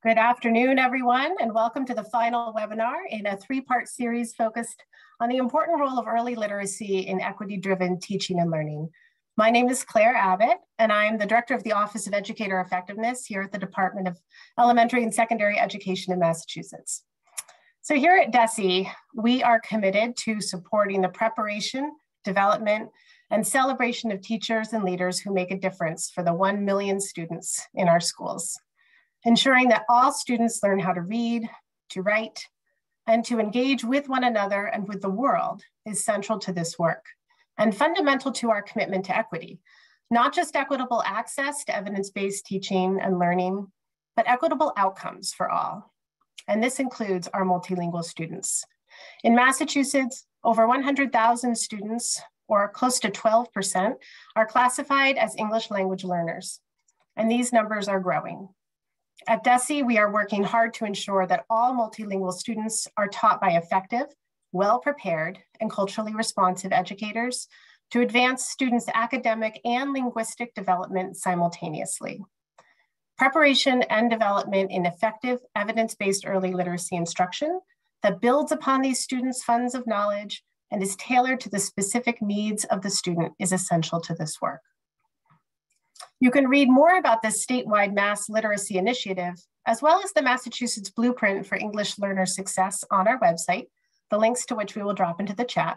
Good afternoon, everyone, and welcome to the final webinar in a three-part series focused on the important role of early literacy in equity-driven teaching and learning. My name is Claire Abbott, and I'm the Director of the Office of Educator Effectiveness here at the Department of Elementary and Secondary Education in Massachusetts. So here at DESE, we are committed to supporting the preparation, development, and celebration of teachers and leaders who make a difference for the 1 million students in our schools. Ensuring that all students learn how to read, to write, and to engage with one another and with the world is central to this work and fundamental to our commitment to equity, not just equitable access to evidence-based teaching and learning, but equitable outcomes for all. And this includes our multilingual students. In Massachusetts, over 100,000 students, or close to 12%, are classified as English language learners, and these numbers are growing. At DESE, we are working hard to ensure that all multilingual students are taught by effective, well-prepared, and culturally responsive educators to advance students' academic and linguistic development simultaneously. Preparation and development in effective, evidence-based early literacy instruction that builds upon these students' funds of knowledge and is tailored to the specific needs of the student is essential to this work. You can read more about this statewide mass literacy initiative, as well as the Massachusetts Blueprint for English Learner Success on our website, the links to which we will drop into the chat,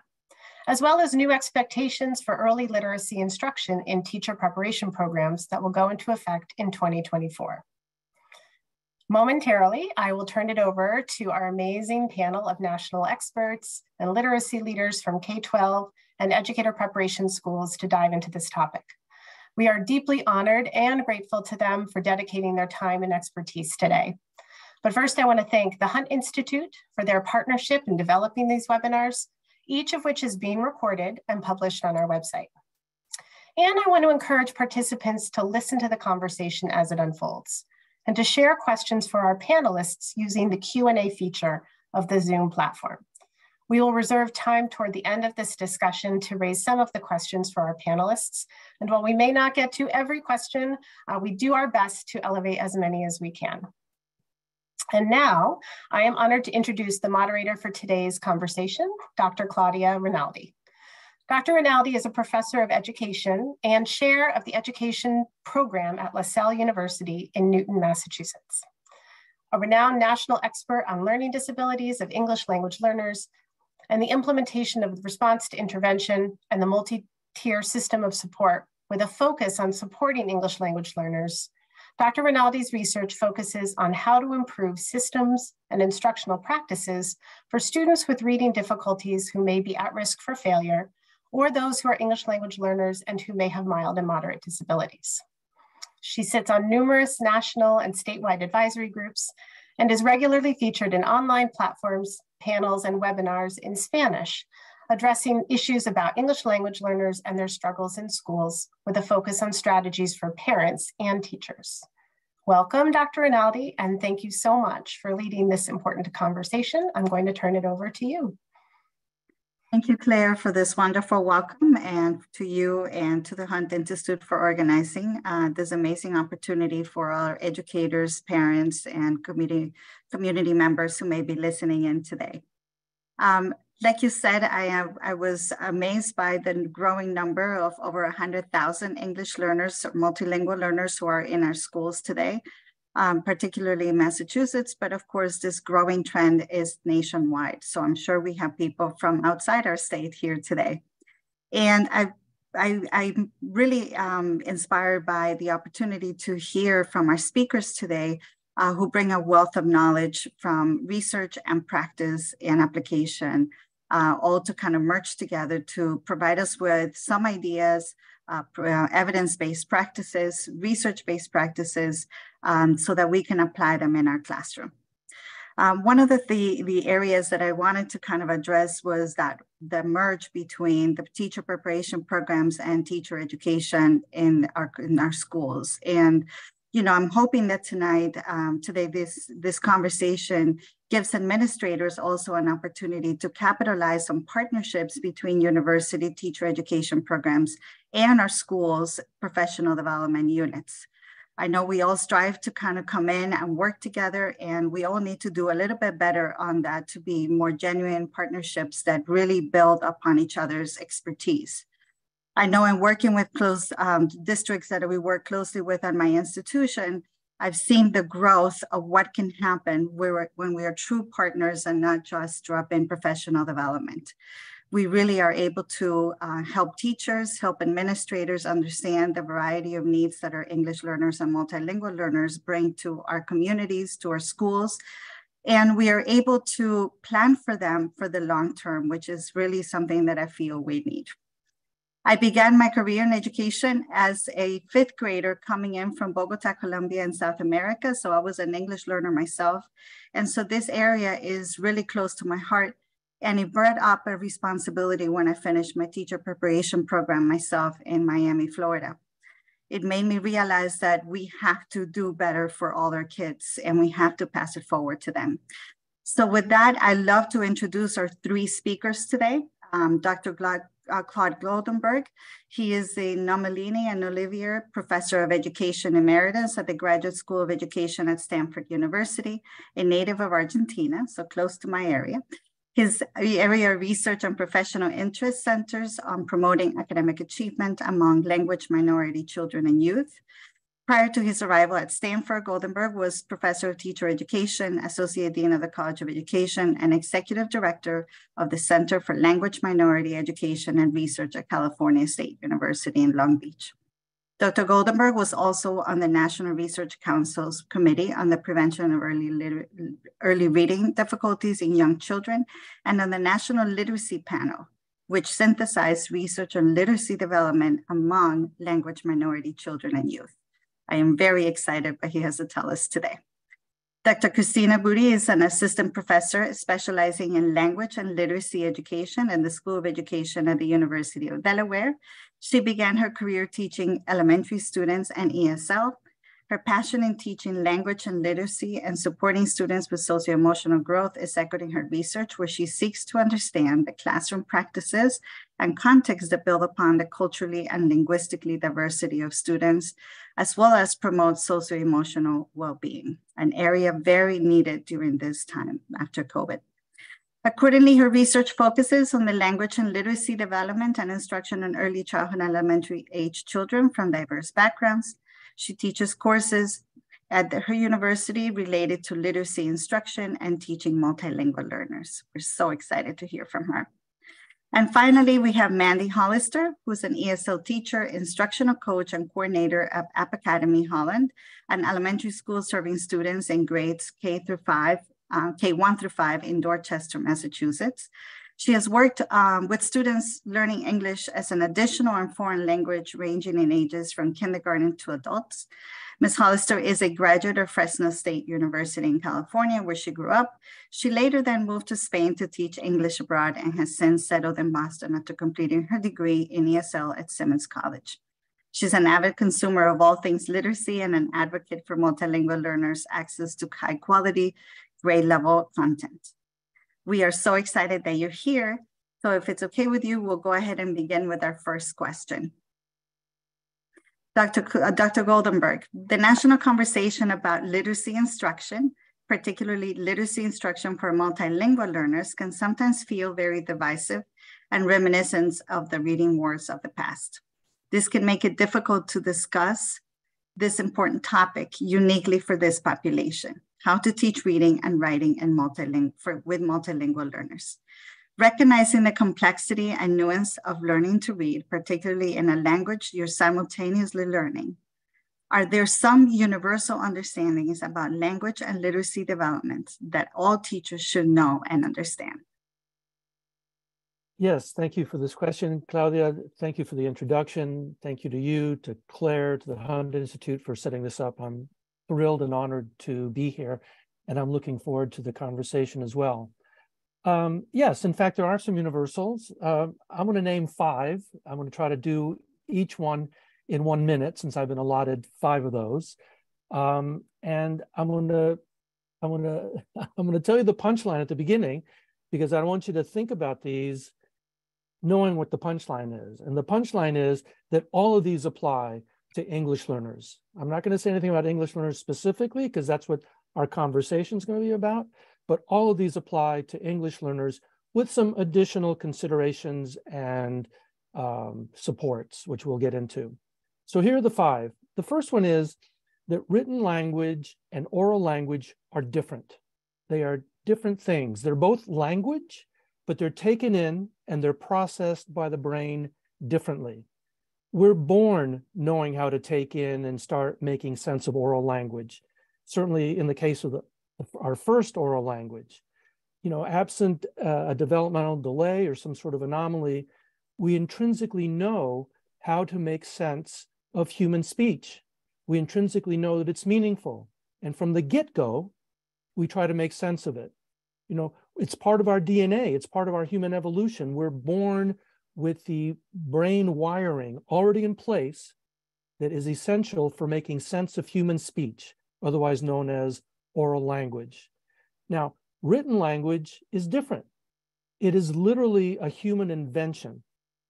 as well as new expectations for early literacy instruction in teacher preparation programs that will go into effect in 2024. Momentarily, I will turn it over to our amazing panel of national experts and literacy leaders from K-12 and educator preparation schools to dive into this topic. We are deeply honored and grateful to them for dedicating their time and expertise today. But first, I want to thank the Hunt Institute for their partnership in developing these webinars, each of which is being recorded and published on our website. And I want to encourage participants to listen to the conversation as it unfolds and to share questions for our panelists using the Q&A feature of the Zoom platform. We will reserve time toward the end of this discussion to raise some of the questions for our panelists. And while we may not get to every question, we do our best to elevate as many as we can. And now, I am honored to introduce the moderator for today's conversation, Dr. Claudia Rinaldi. Dr. Rinaldi is a professor of education and chair of the education program at LaSalle University in Newton, Massachusetts. A renowned national expert on learning disabilities of English language learners and the implementation of the response to intervention and the multi-tier system of support with a focus on supporting English language learners, Dr. Rinaldi's research focuses on how to improve systems and instructional practices for students with reading difficulties who may be at risk for failure, or those who are English language learners and who may have mild and moderate disabilities. She sits on numerous national and statewide advisory groups and is regularly featured in online platforms, panels, and webinars in Spanish, addressing issues about English language learners and their struggles in schools with a focus on strategies for parents and teachers. Welcome, Dr. Rinaldi, and thank you so much for leading this important conversation. I'm going to turn it over to you. Thank you, Claire, for this wonderful welcome, and to you and to the Hunt Institute for organizing this amazing opportunity for our educators, parents, and community members who may be listening in today. Like you said, I was amazed by the growing number of over 100,000 English learners, multilingual learners who are in our schools today. Particularly in Massachusetts, but of course, this growing trend is nationwide. So I'm sure we have people from outside our state here today. And I'm really inspired by the opportunity to hear from our speakers today who bring a wealth of knowledge from research and practice and application, all to kind of merge together to provide us with some ideas, evidence-based practices, research-based practices, so that we can apply them in our classroom. One of the areas that I wanted to kind of address was that the merge between the teacher preparation programs and teacher education in our schools. And you know, I'm hoping that today, this conversation gives administrators also an opportunity to capitalize on partnerships between university teacher education programs and our schools' professional development units. I know we all strive to kind of come in and work together, and we all need to do a little bit better on that to be more genuine partnerships that really build upon each other's expertise. I know in working with close districts that we work closely with at my institution, I've seen the growth of what can happen when we are true partners and not just drop-in professional development. We really are able to help teachers, help administrators understand the variety of needs that our English learners and multilingual learners bring to our communities, to our schools. And we are able to plan for them for the long term, which is really something that I feel we need. I began my career in education as a 5th grader coming in from Bogota, Colombia in South America. So I was an English learner myself. And so this area is really close to my heart. And it brought up a responsibility when I finished my teacher preparation program myself in Miami, Florida. It made me realize that we have to do better for all our kids and we have to pass it forward to them. So with that, I'd love to introduce our 3 speakers today. Dr. Claude Goldenberg. He is a Nomalini and Olivier Professor of Education Emeritus at the Graduate School of Education at Stanford University, a native of Argentina, so close to my area. His area of research and professional interest centers on promoting academic achievement among language minority children and youth. Prior to his arrival at Stanford, Goldenberg was Professor of Teacher Education, Associate Dean of the College of Education, and Executive Director of the Center for Language Minority Education and Research at California State University in Long Beach. Dr. Goldenberg was also on the National Research Council's Committee on the Prevention of Early Reading Difficulties in Young Children and on the National Literacy Panel, which synthesized research on literacy development among language minority children and youth. I am very excited what he has to tell us today. Dr. Christina Budi is an assistant professor specializing in language and literacy education in the School of Education at the University of Delaware. She began her career teaching elementary students and ESL. Her passion in teaching language and literacy and supporting students with socio-emotional growth is echoed in her research, where she seeks to understand the classroom practices and contexts that build upon the culturally and linguistically diversity of students, as well as promote socio-emotional well-being, an area very needed during this time after COVID. Accordingly, her research focuses on the language and literacy development and instruction in early childhood and elementary age children from diverse backgrounds. She teaches courses at her university related to literacy instruction and teaching multilingual learners. We're so excited to hear from her. And finally, we have Mandy Hollister, who's an ESL teacher, instructional coach, and coordinator at App Academy Holland, an elementary school serving students in grades K1 through 5 in Dorchester, Massachusetts. She has worked with students learning English as an additional and foreign language ranging in ages from kindergarten to adults. Ms. Hollister is a graduate of Fresno State University in California, where she grew up. She later then moved to Spain to teach English abroad and has since settled in Boston after completing her degree in ESL at Simmons College. She's an avid consumer of all things literacy and an advocate for multilingual learners' access to high quality, grade level content. We are so excited that you're here. So if it's okay with you, we'll go ahead and begin with our first question. Dr. Goldenberg, the national conversation about literacy instruction, particularly literacy instruction for multilingual learners, can sometimes feel very divisive and reminiscent of the reading wars of the past. This can make it difficult to discuss this important topic uniquely for this population: how to teach reading and writing in with multilingual learners. Recognizing the complexity and nuance of learning to read, particularly in a language you're simultaneously learning, are there some universal understandings about language and literacy development that all teachers should know and understand? Yes, thank you for this question, Claudia. Thank you for the introduction. Thank you to you, to Claire, to the Hunt Institute for setting this up. I'm thrilled and honored to be here, and I'm looking forward to the conversation as well. Yes, in fact, there are some universals. I'm going to name 5. I'm going to try to do each one in 1 minute, since I've been allotted 5 of those. And I'm going to tell you the punchline at the beginning, because I want you to think about these knowing what the punchline is. And the punchline is that all of these apply to English learners. I'm not going to say anything about English learners specifically because that's what our conversation is going to be about, but all of these apply to English learners with some additional considerations and supports, which we'll get into. So here are the 5. The first one is that written language and oral language are different. They are different things. They're both language, but they're taken in and they're processed by the brain differently. We're born knowing how to take in and start making sense of oral language. Certainly in the case of our first oral language, absent a developmental delay or some sort of anomaly, we intrinsically know how to make sense of human speech. We intrinsically know that it's meaningful. And from the get-go, we try to make sense of it. It's part of our DNA. It's part of our human evolution. We're born with the brain wiring already in place that is essential for making sense of human speech, otherwise known as oral language. Now, written language is different. It is literally a human invention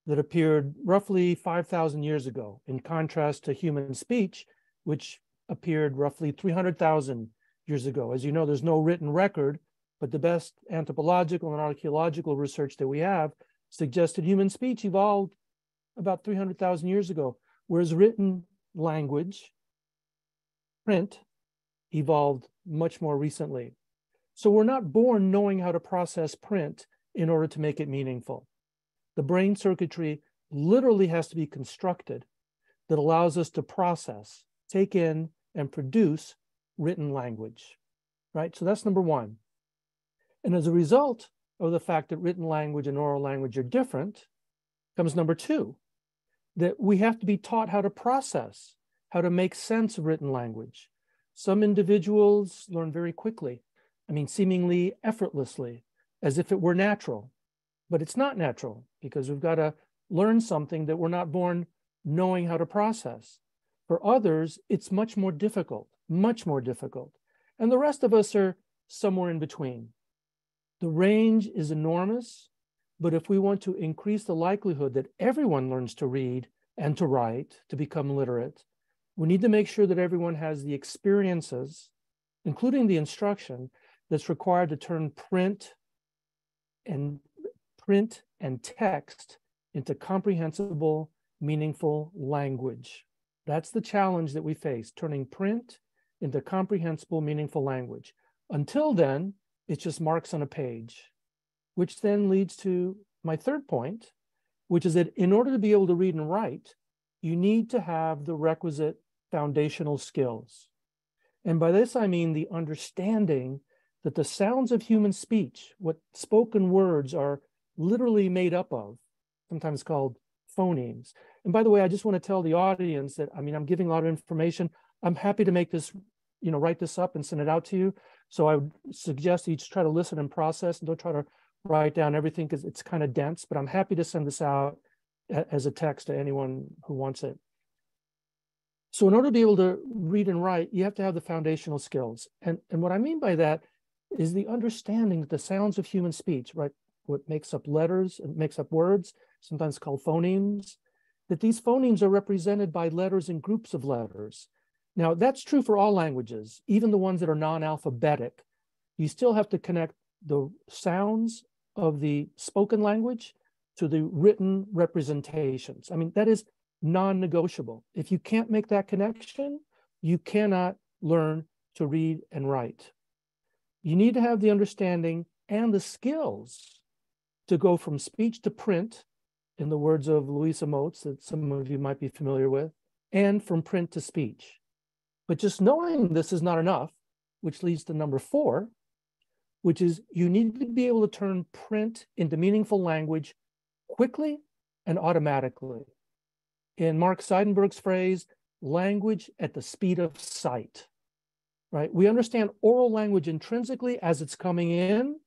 that appeared roughly 5,000 years ago, in contrast to human speech, which appeared roughly 300,000 years ago. As you know, there's no written record, but the best anthropological and archaeological research that we have suggested human speech evolved about 300,000 years ago, whereas written language, print, evolved much more recently. So we're not born knowing how to process print in order to make it meaningful. The brain circuitry literally has to be constructed that allows us to process, take in, and produce written language, right? So that's number 1. And as a result of the fact that written language and oral language are different, comes number 2, that we have to be taught how to process, how to make sense of written language. Some individuals learn very quickly, seemingly effortlessly, as if it were natural. But it's not natural because we've got to learn something that we're not born knowing how to process. For others, it's much more difficult. And the rest of us are somewhere in between. The range is enormous, but if we want to increase the likelihood that everyone learns to read and to write, to become literate, we need to make sure that everyone has the experiences, including the instruction, that's required to turn print and text into comprehensible, meaningful language. That's the challenge that we face, turning print into comprehensible, meaningful language. Until then, it's just marks on a page, which then leads to my third point, which is that in order to be able to read and write, you need to have the requisite foundational skills. And by this, I mean the understanding that the sounds of human speech, what spoken words are literally made up of, sometimes called phonemes. And by the way, I just want to tell the audience that, I'm giving a lot of information. I'm happy to make this, write this up and send it out to you. So I would suggest you just try to listen and process and don't try to write down everything because it's kind of dense, but I'm happy to send this out as a text to anyone who wants it. So in order to be able to read and write, you have to have the foundational skills. And what I mean by that is the understanding that the sounds of human speech, right, what makes up letters and makes up words, sometimes called phonemes, that these phonemes are represented by letters and groups of letters. Now, that's true for all languages, even the ones that are non-alphabetic. You still have to connect the sounds of the spoken language to the written representations. That is non-negotiable. If you can't make that connection, you cannot learn to read and write. You need to have the understanding and the skills to go from speech to print, in the words of Louisa Moats, that some of you might be familiar with, and from print to speech. But just knowing this is not enough, which leads to number 4, which is you need to be able to turn print into meaningful language quickly and automatically. In Mark Seidenberg's phrase, language at the speed of sight, right? We understand oral language intrinsically as it's coming in.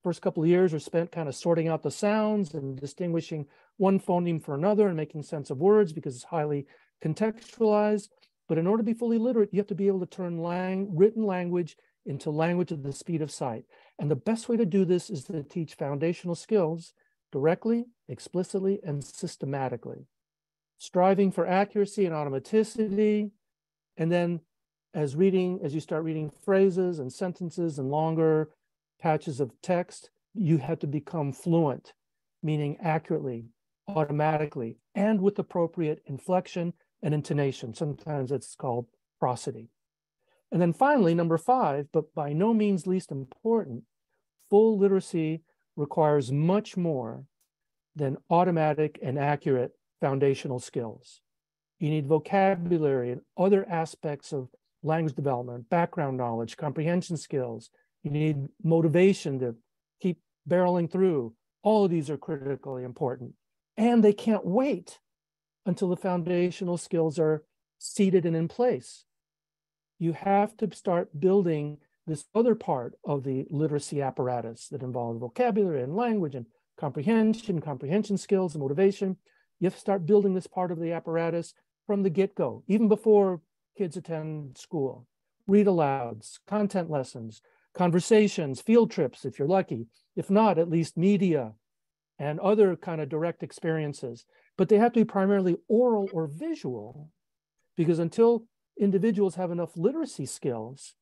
First couple of years are spent kind of sorting out the sounds and distinguishing one phoneme for another and making sense of words because it's highly contextualized. But in order to be fully literate, you have to be able to turn written language into language at the speed of sight. And the best way to do this is to teach foundational skills directly, explicitly, and systematically. striving for accuracy and automaticity. And then as you start reading phrases and sentences and longer patches of text, you have to become fluent, meaning accurately, automatically, and with appropriate inflection and intonation. Sometimes it's called prosody. And then finally, number 5, but by no means least important, full literacy requires much more than automatic and accurate foundational skills. You need vocabulary and other aspects of language development, background knowledge, comprehension skills. You need motivation to keep barreling through. All of these are critically important. And they can't wait until the foundational skills are seated and in place. You have to start building this other part of the literacy apparatus that involves vocabulary and language and comprehension skills and motivation. You have to start building this part of the apparatus from the get-go, even before kids attend school. Read alouds, content lessons, conversations, field trips, if you're lucky. If not, at least media and other kind of direct experiences. But they have to be primarily oral or visual, because until individuals have enough literacy skills,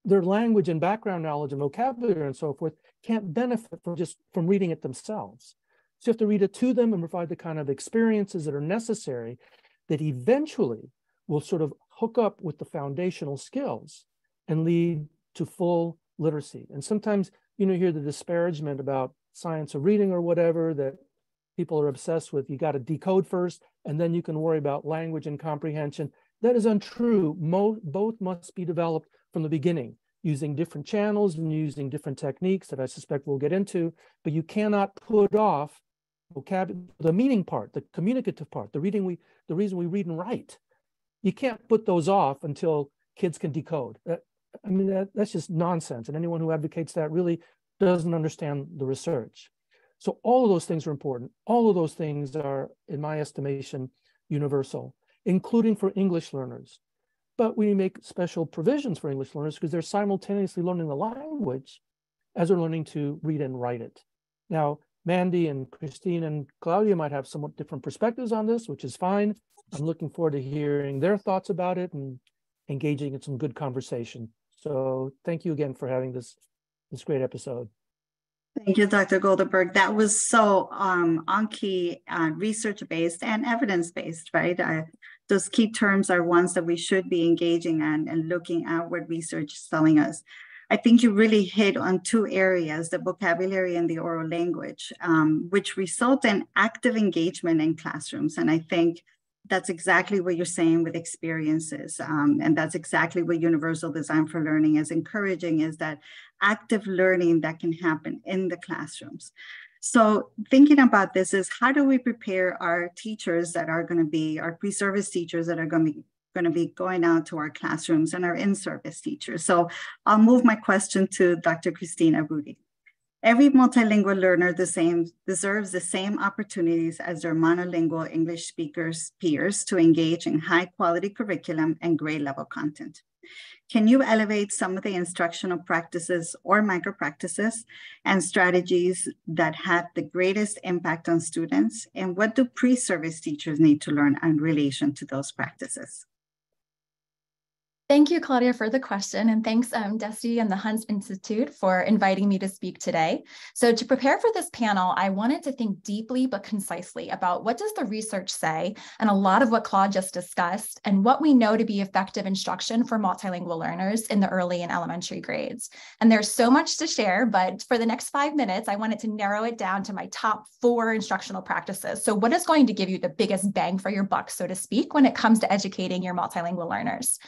their language and background knowledge and vocabulary and so forth can't benefit from reading it themselves. So you have to read it to them and provide the kind of experiences that are necessary that eventually will sort of hook up with the foundational skills and lead to full literacy. And sometimes, you hear the disparagement about science of reading or whatever, that people are obsessed with. You got to decode first, and then you can worry about language and comprehension. That is untrue. Both must be developed from the beginning, using different channels and using different techniques that I suspect we'll get into, but you cannot put off the meaning part, the communicative part, the reason we read and write. You can't put those off until kids can decode. That's just nonsense. And anyone who advocates that really doesn't understand the research. So all of those things are important. All of those things are, in my estimation, universal, including for English learners. But we make special provisions for English learners because they're simultaneously learning the language as they're learning to read and write it. Now, Mandy and Christine and Claudia might have somewhat different perspectives on this, which is fine. I'm looking forward to hearing their thoughts about it and engaging in some good conversation. So thank you again for having this great episode. Thank you, Dr. Goldenberg. That was so on key, research-based and evidence-based, right? Those key terms are ones that we should be engaging in and looking at what research is telling us. I think you really hit on 2 areas, the vocabulary and the oral language, which result in active engagement in classrooms. And I think that's exactly what you're saying with experiences. And that's exactly what Universal Design for Learning is encouraging, is that active learning that can happen in the classrooms. So thinking about this is, how do we prepare our teachers that are going to be our pre-service teachers that are going to be going out to our classrooms, and our in-service teachers? So I'll move my question to Dr. Christina Abudi. Every multilingual learner deserves the same opportunities as their monolingual English speakers peers to engage in high quality curriculum and grade level content. Can you elevate some of the instructional practices or micro practices and strategies that had the greatest impact on students? And what do pre-service teachers need to learn in relation to those practices? Thank you, Claudia, for the question. And thanks, Desi and the Hunt Institute for inviting me to speak today. So to prepare for this panel, I wanted to think deeply but concisely about what does the research say, and a lot of what Claude just discussed, and what we know to be effective instruction for multilingual learners in the early and elementary grades. And there's so much to share, but for the next 5 minutes, I wanted to narrow it down to my top 4 instructional practices. So what is going to give you the biggest bang for your buck, so to speak, when it comes to educating your multilingual learners?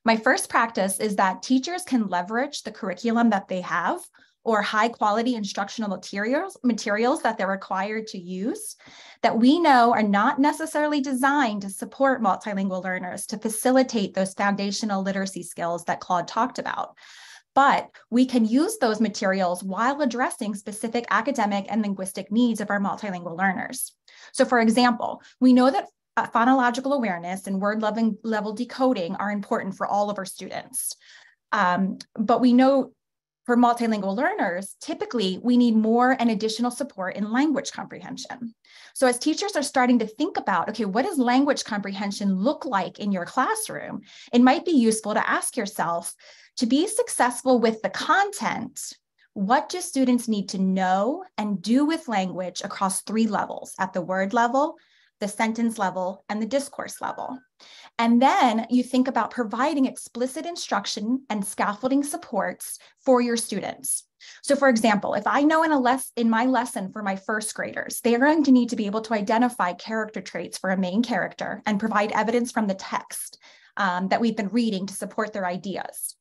My first practice is that teachers can leverage the curriculum that they have, or high quality instructional materials that they're required to use, that we know are not necessarily designed to support multilingual learners to facilitate those foundational literacy skills that Claude talked about. But we can use those materials while addressing specific academic and linguistic needs of our multilingual learners. So for example, we know that phonological awareness and word level decoding are important for all of our students. But we know for multilingual learners, typically we need more and additional support in language comprehension. So as teachers are starting to think about, okay, what does language comprehension look like in your classroom? It might be useful to ask yourself, to be successful with the content, what do students need to know and do with language across 3 levels, at the word level, the sentence level, and the discourse level? And then you think about providing explicit instruction and scaffolding supports for your students. So for example, if I know in my lesson for my first graders, they are going to need to be able to identify character traits for a main character and provide evidence from the text that we've been reading to support their ideas.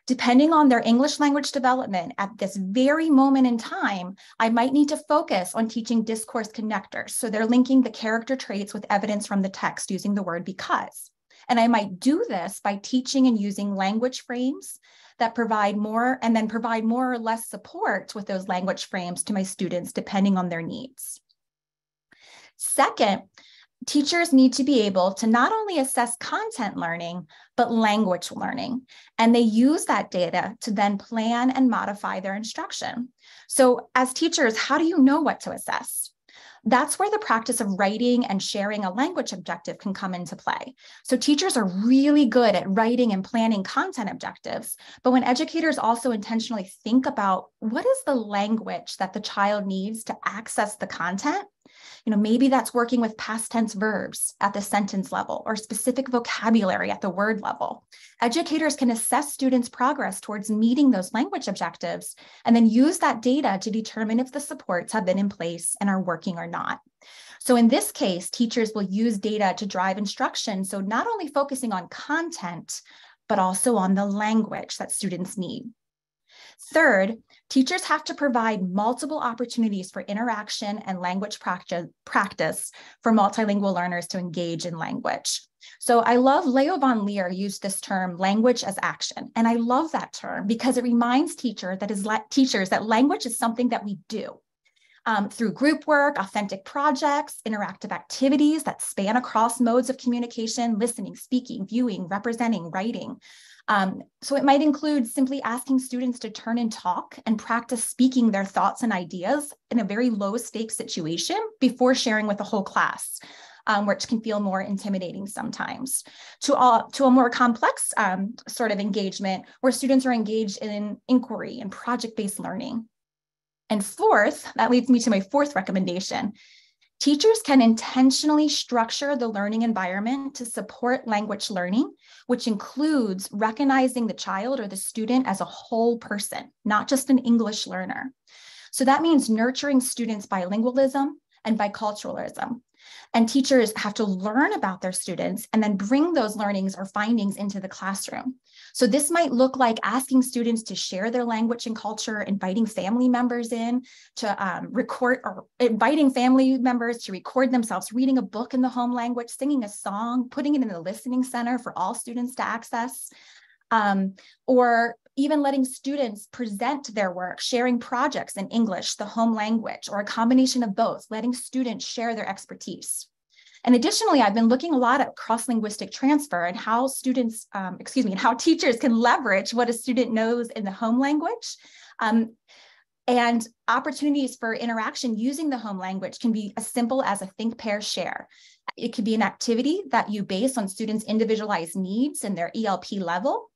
Depending on their English language development at this very moment in time, I might need to focus on teaching discourse connectors. So they're linking the character traits with evidence from the text using the word because. And I might do this by teaching and using language frames that provide more or less support with those language frames to my students, depending on their needs. Second, teachers need to be able to not only assess content learning, but language learning. And they use that data to then plan and modify their instruction. So as teachers, how do you know what to assess? That's where the practice of writing and sharing a language objective can come into play. So teachers are really good at writing and planning content objectives, but when educators also intentionally think about what is the language that the child needs to access the content, maybe that's working with past tense verbs at the sentence level or specific vocabulary at the word level. Educators can assess students' progress towards meeting those language objectives and then use that data to determine if the supports have been in place and are working or not. So in this case, teachers will use data to drive instruction. So not only focusing on content, but also on the language that students need. Third, teachers have to provide multiple opportunities for interaction and language practice for multilingual learners to engage in language. So I love Leo von Leer used this term, language as action. And I love that term because it reminds teachers that language is something that we do. Through group work, authentic projects, interactive activities that span across modes of communication, listening, speaking, viewing, representing, writing. So it might include simply asking students to turn and talk and practice speaking their thoughts and ideas in a very low stakes situation before sharing with the whole class, which can feel more intimidating sometimes. To a more complex sort of engagement where students are engaged in inquiry and project-based learning. And fourth, that leads me to my fourth recommendation. Teachers can intentionally structure the learning environment to support language learning, which includes recognizing the child or the student as a whole person, not just an English learner. So that means nurturing students' bilingualism and biculturalism. And teachers have to learn about their students and then bring those learnings or findings into the classroom. So this might look like asking students to share their language and culture, inviting family members in to record, or inviting family members to record themselves reading a book in the home language, singing a song, putting it in the listening center for all students to access, or even letting students present their work, sharing projects in English, the home language, or a combination of both, letting students share their expertise. And additionally, I've been looking a lot at cross-linguistic transfer and how students, and how teachers can leverage what a student knows in the home language. And opportunities for interaction using the home language can be as simple as a think, pair, share. It could be an activity that you base on students' individualized needs and their ELP level.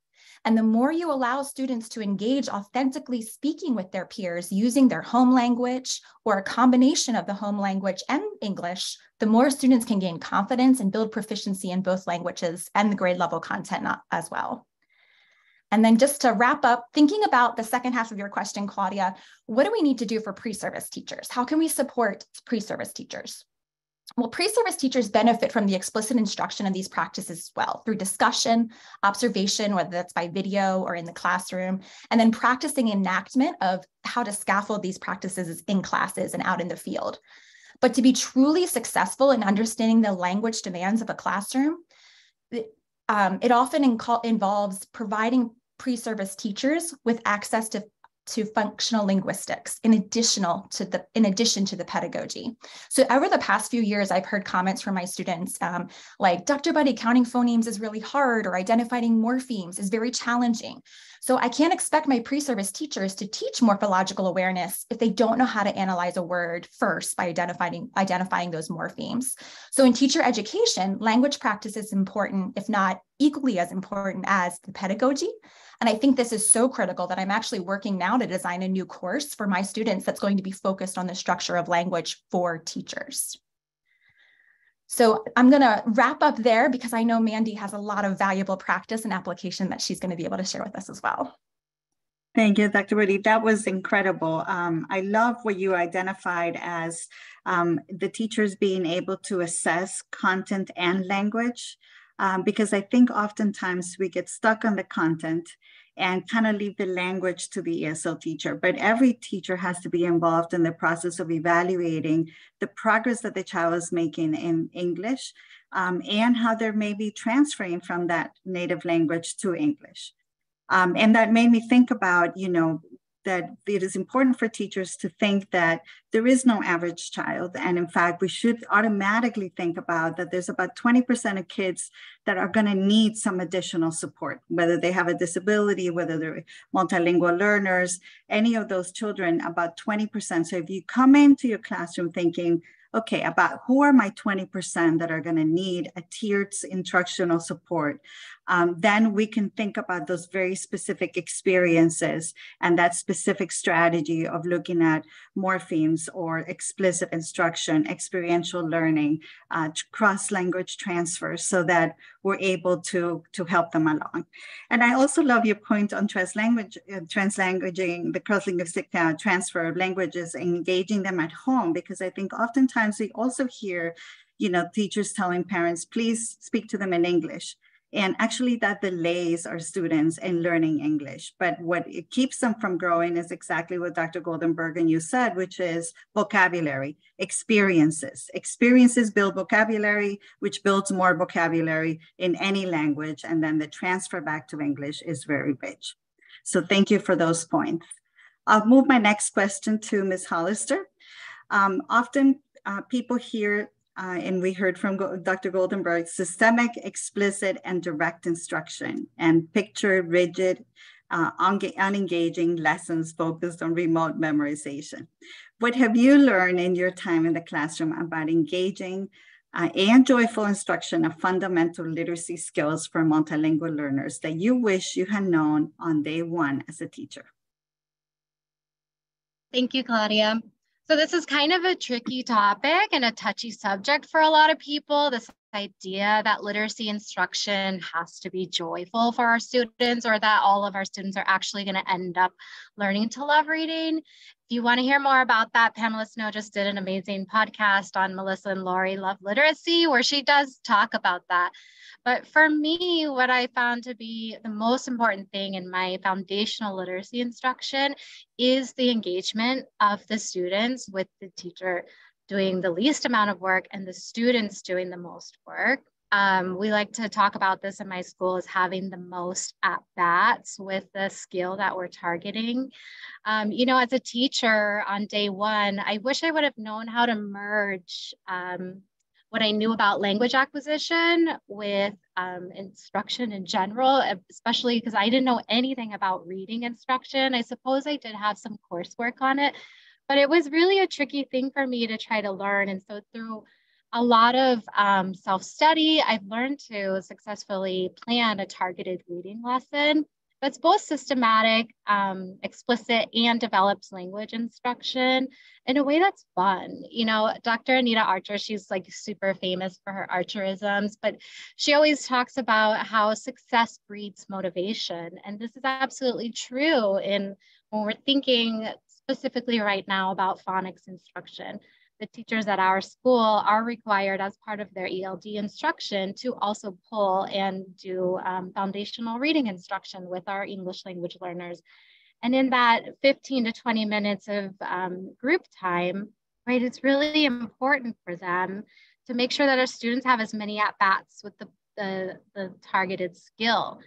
And the more you allow students to engage authentically speaking with their peers using their home language or a combination of the home language and English, the more students can gain confidence and build proficiency in both languages and the grade level content as well. And then just to wrap up, thinking about the second half of your question, Claudia, what do we need to do for pre-service teachers? How can we support pre-service teachers? Well, pre-service teachers benefit from the explicit instruction of these practices as well through discussion, observation, whether that's by video or in the classroom, and then practicing enactment of how to scaffold these practices in classes and out in the field. But to be truly successful in understanding the language demands of a classroom, it often involves providing pre-service teachers with access to to functional linguistics in addition to the pedagogy. So over the past few years, I've heard comments from my students like, Dr. Buddy, counting phonemes is really hard, or identifying morphemes is very challenging. So I can't expect my pre-service teachers to teach morphological awareness if they don't know how to analyze a word first by identifying those morphemes. So in teacher education, language practice is important, if not equally as important as the pedagogy. And I think this is so critical that I'm actually working now to design a new course for my students that's going to be focused on the structure of language for teachers. So I'm going to wrap up there because I know Mandy has a lot of valuable practice and application that she's going to be able to share with us as well. Thank you, Dr. Woody. That was incredible. I love what you identified as the teachers being able to assess content and language, because I think oftentimes we get stuck on the content and kind of leave the language to the ESL teacher. But every teacher has to be involved in the process of evaluating the progress that the child is making in English and how they're maybe transferring from that native language to English. And that made me think about, that it is important for teachers to think that there is no average child. And in fact, we should automatically think about that there's about 20% of kids that are going to need some additional support, whether they have a disability, whether they're multilingual learners, any of those children, about 20%. So if you come into your classroom thinking, okay, about who are my 20% that are going to need a tiered instructional support, then we can think about those very specific experiences and that specific strategy of looking at morphemes or explicit instruction, experiential learning, cross-language transfers, so that we're able to help them along. And I also love your point on translanguaging, the cross-linguistic transfer of languages, and engaging them at home, because I think oftentimes we also hear, teachers telling parents, please speak to them in English. And actually that delays our students in learning English. But what it keeps them from growing is exactly what Dr. Goldenberg and you said, which is vocabulary, experiences. Experiences build vocabulary, which builds more vocabulary in any language. And then the transfer back to English is very rich. So thank you for those points. I'll move my next question to Ms. Hollister. Often people hear, and we heard from Dr. Goldenberg, systemic, explicit, and direct instruction, and picture rigid, unengaging lessons focused on remote memorization. What have you learned in your time in the classroom about engaging and joyful instruction of fundamental literacy skills for multilingual learners that you wish you had known on day one as a teacher? Thank you, Claudia. So this is kind of a tricky topic and a touchy subject for a lot of people, this idea that literacy instruction has to be joyful for our students, or that all of our students are actually going to end up learning to love reading. If you want to hear more about that, panelists know just did an amazing podcast on Melissa and Lori Love Literacy, where she does talk about that. But for me, what I found to be the most important thing in my foundational literacy instruction is the engagement of the students with the teacher doing the least amount of work and the students doing the most work. We like to talk about this in my school as having the most at-bats with the skill that we're targeting. As a teacher on day one, I wish I would have known how to merge what I knew about language acquisition with instruction in general, especially because I didn't know anything about reading instruction. I suppose I did have some coursework on it, but it was really a tricky thing for me to try to learn. And so through a lot of self-study, I've learned to successfully plan a targeted reading lesson that's both systematic, explicit, and develops language instruction in a way that's fun. Dr. Anita Archer, she's like super famous for her Archerisms, but she always talks about how success breeds motivation. And this is absolutely true when we're thinking specifically right now about phonics instruction. The teachers at our school are required as part of their ELD instruction to also pull and do foundational reading instruction with our English language learners. And in that 15 to 20 minutes of group time, right, it's really important for them to make sure that our students have as many at-bats with the targeted skill.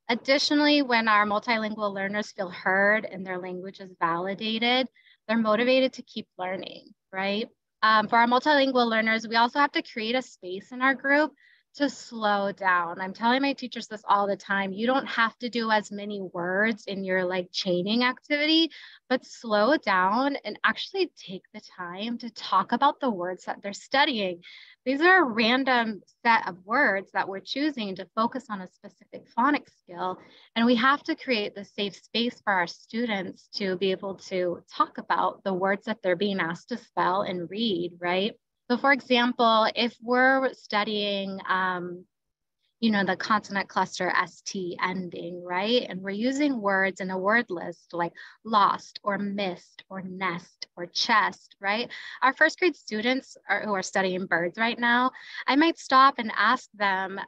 Additionally, when our multilingual learners feel heard and their language is validated, they're motivated to keep learning, right? For our multilingual learners, we also have to create a space in our group to slow down. I'm telling my teachers this all the time. You don't have to do as many words in your like chaining activity, but slow down and actually take the time to talk about the words that they're studying. These are a random set of words that we're choosing to focus on a specific phonics skill. And we have to create the safe space for our students to be able to talk about the words that they're being asked to spell and read, right? So for example, if we're studying, the consonant cluster ST ending, right? And we're using words in a word list like lost or missed or nest or chest, right? Our first grade students who are studying birds right now, I might stop and ask them,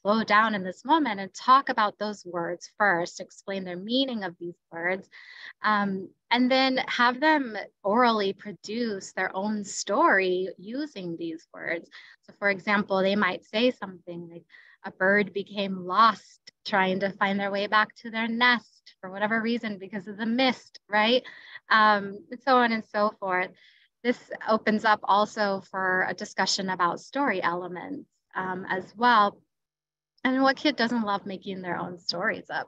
slow down in this moment and talk about those words first, explain their meaning of these words, and then have them orally produce their own story using these words. So for example, they might say something like, a bird became lost trying to find their way back to their nest for whatever reason because of the mist, right? And so on and so forth. This opens up also for a discussion about story elements as well. And what kid doesn't love making their own stories up?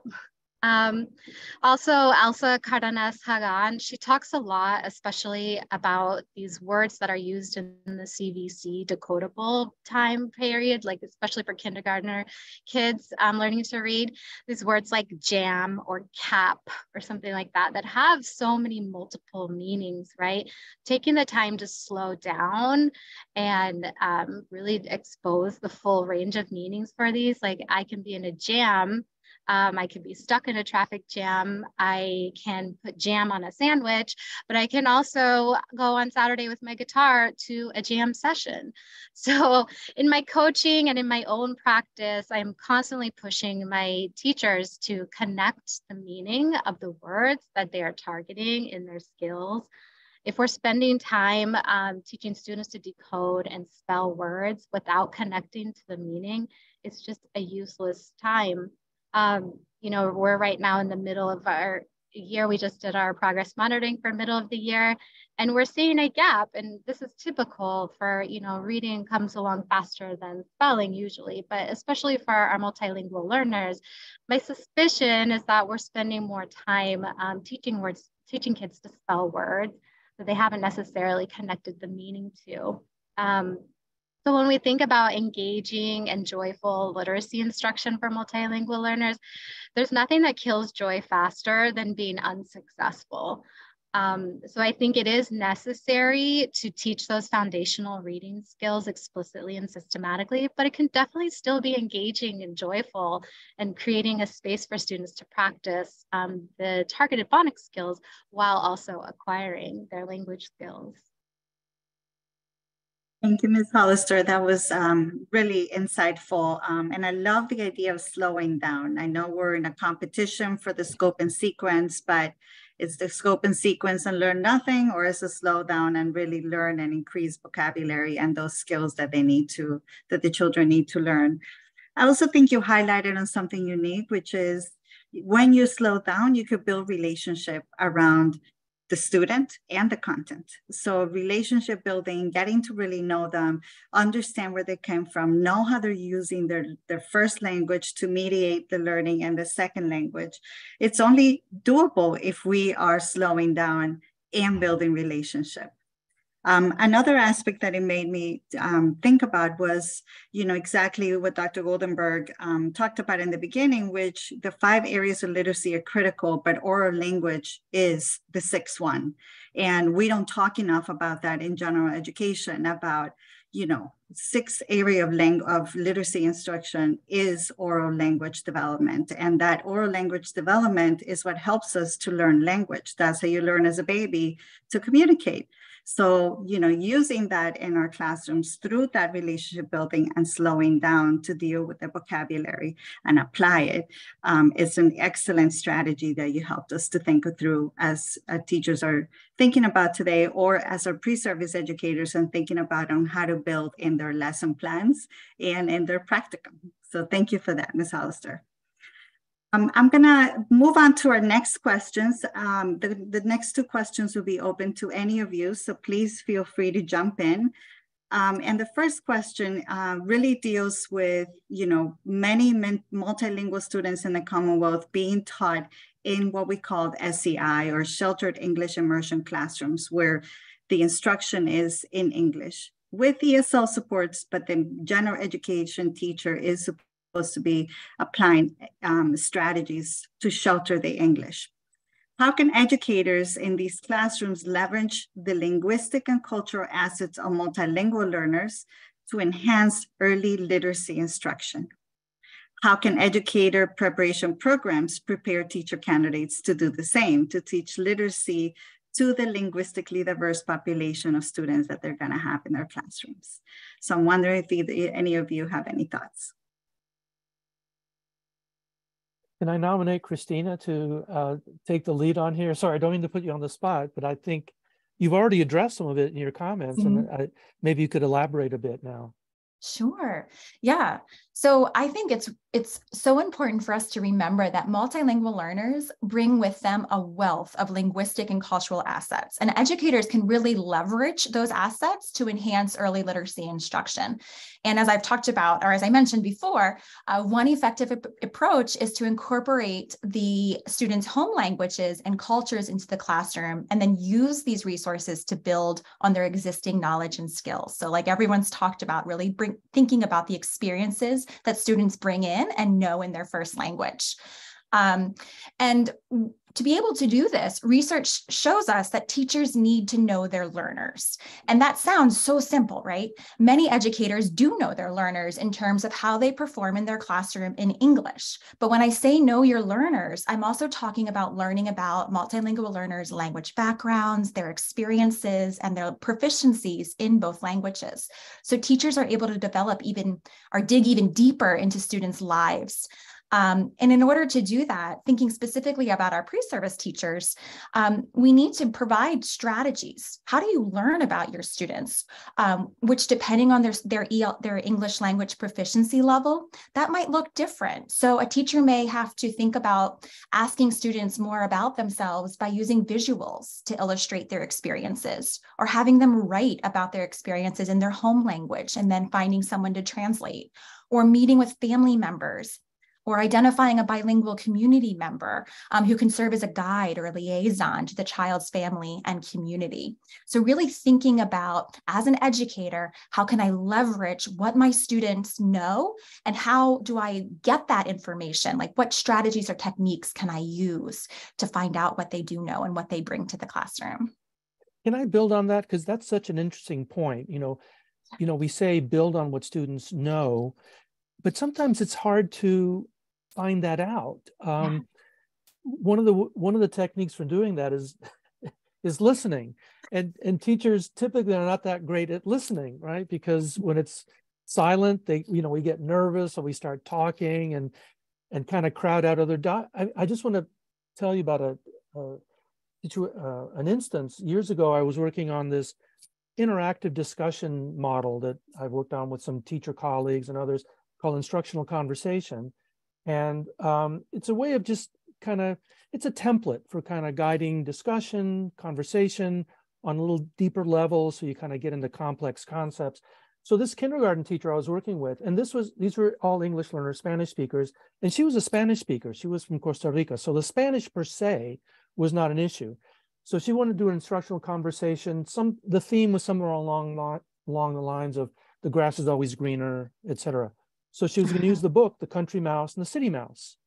Also, Elsa Cardenas Hagan, she talks a lot, especially about these words that are used in the CVC decodable time period, like especially for kindergartner kids learning to read, these words like jam or cap or something like that, that have so many multiple meanings, right? Taking the time to slow down and really expose the full range of meanings for these, like I can be in a jam, I can be stuck in a traffic jam. I can put jam on a sandwich, but I can also go on Saturday with my guitar to a jam session. So in my coaching and in my own practice, I'm constantly pushing my teachers to connect the meaning of the words that they are targeting in their skills. If we're spending time teaching students to decode and spell words without connecting to the meaning, it's just a useless time. We're right now in the middle of our year. We just did our progress monitoring for middle of the year, and we're seeing a gap. And this is typical for, reading comes along faster than spelling usually, but especially for our multilingual learners, my suspicion is that we're spending more time teaching kids to spell words that they haven't necessarily connected the meaning to. So when we think about engaging and joyful literacy instruction for multilingual learners, there's nothing that kills joy faster than being unsuccessful. So I think it is necessary to teach those foundational reading skills explicitly and systematically, but it can definitely still be engaging and joyful and creating a space for students to practice the targeted phonics skills while also acquiring their language skills. Thank you, Ms. Hollister. That was really insightful. And I love the idea of slowing down. I know we're in a competition for the scope and sequence, but is the scope and sequence and learn nothing, or is the slow down and really learn and increase vocabulary and those skills that that the children need to learn? I also think you highlighted on something unique, which is when you slow down, you could build relationship around the student and the content. So relationship building, getting to really know them, understand where they came from, know how they're using their first language to mediate the learning and the second language. It's only doable if we are slowing down and building relationship. Another aspect that it made me think about was, exactly what Dr. Goldenberg talked about in the beginning, which the 5 areas of literacy are critical, but oral language is the 6th one. And we don't talk enough about that in general education, about, 6th area of literacy instruction is oral language development. And that oral language development is what helps us to learn language. That's how you learn as a baby to communicate. So, using that in our classrooms through that relationship building and slowing down to deal with the vocabulary and apply it is an excellent strategy that you helped us to think through as teachers are thinking about today, or as our pre-service educators and thinking about on how to build in their lesson plans and in their practicum. So thank you for that, Ms. Hollister. I'm gonna move on to our next questions. The next two questions will be open to any of you, so please feel free to jump in. And the first question really deals with, many multilingual students in the Commonwealth being taught in what we call SEI, or Sheltered English Immersion classrooms, where the instruction is in English with ESL supports, but the general education teacher is supposed to be applying strategies to shelter the English. How can educators in these classrooms leverage the linguistic and cultural assets of multilingual learners to enhance early literacy instruction? How can educator preparation programs prepare teacher candidates to do the same, to teach literacy to the linguistically diverse population of students that they're going to have in their classrooms? So I'm wondering if any of you have any thoughts. Can I nominate Christina to take the lead on here? Sorry, I don't mean to put you on the spot, but I think you've already addressed some of it in your comments, and maybe you could elaborate a bit now. Sure. Yeah. So I think it's so important for us to remember that multilingual learners bring with them a wealth of linguistic and cultural assets, and educators can really leverage those assets to enhance early literacy instruction. And as I've talked about, or as I mentioned before, one effective approach is to incorporate the students' home languages and cultures into the classroom, and then use these resources to build on their existing knowledge and skills. So like everyone's talked about, really thinking about the experiences that students bring in and know in their first language. And to be able to do this, research shows us that teachers need to know their learners. And that sounds so simple, right? Many educators do know their learners in terms of how they perform in their classroom in English. But when I say know your learners, I'm also talking about learning about multilingual learners' language backgrounds, their experiences, and their proficiencies in both languages. So teachers are able to develop dig even deeper into students' lives. And in order to do that, thinking specifically about our pre-service teachers, we need to provide strategies. How do you learn about your students, which depending on their English language proficiency level, that might look different. So a teacher may have to think about asking students more about themselves by using visuals to illustrate their experiences, or having them write about their experiences in their home language and then finding someone to translate, or meeting with family members, or identifying a bilingual community member who can serve as a guide or a liaison to the child's family and community. So really thinking about, as an educator, how can I leverage what my students know, and how do I get that information? Like, what strategies or techniques can I use to find out what they do know and what they bring to the classroom? Can I build on that? Because that's such an interesting point. We say build on what students know, but sometimes it's hard to find that out. One of the techniques for doing that is listening, and teachers typically are not that great at listening, right? Because when it's silent, we get nervous, or we start talking and kind of crowd out other. I just want to tell you about an instance. Years ago, I was working on this interactive discussion model that I've worked on with some teacher colleagues and others, called instructional conversation. And it's a way of just it's a template for kind of guiding discussion, conversation on a little deeper level, so you kind of get into complex concepts. So this kindergarten teacher I was working with, and these were all English learners, Spanish speakers, and she was a Spanish speaker. She was from Costa Rica. So the Spanish per se was not an issue. So she wanted to do an instructional conversation. The theme was somewhere along the lines of the grass is always greener, etc. So she was going to use the book, The Country Mouse and the City Mouse,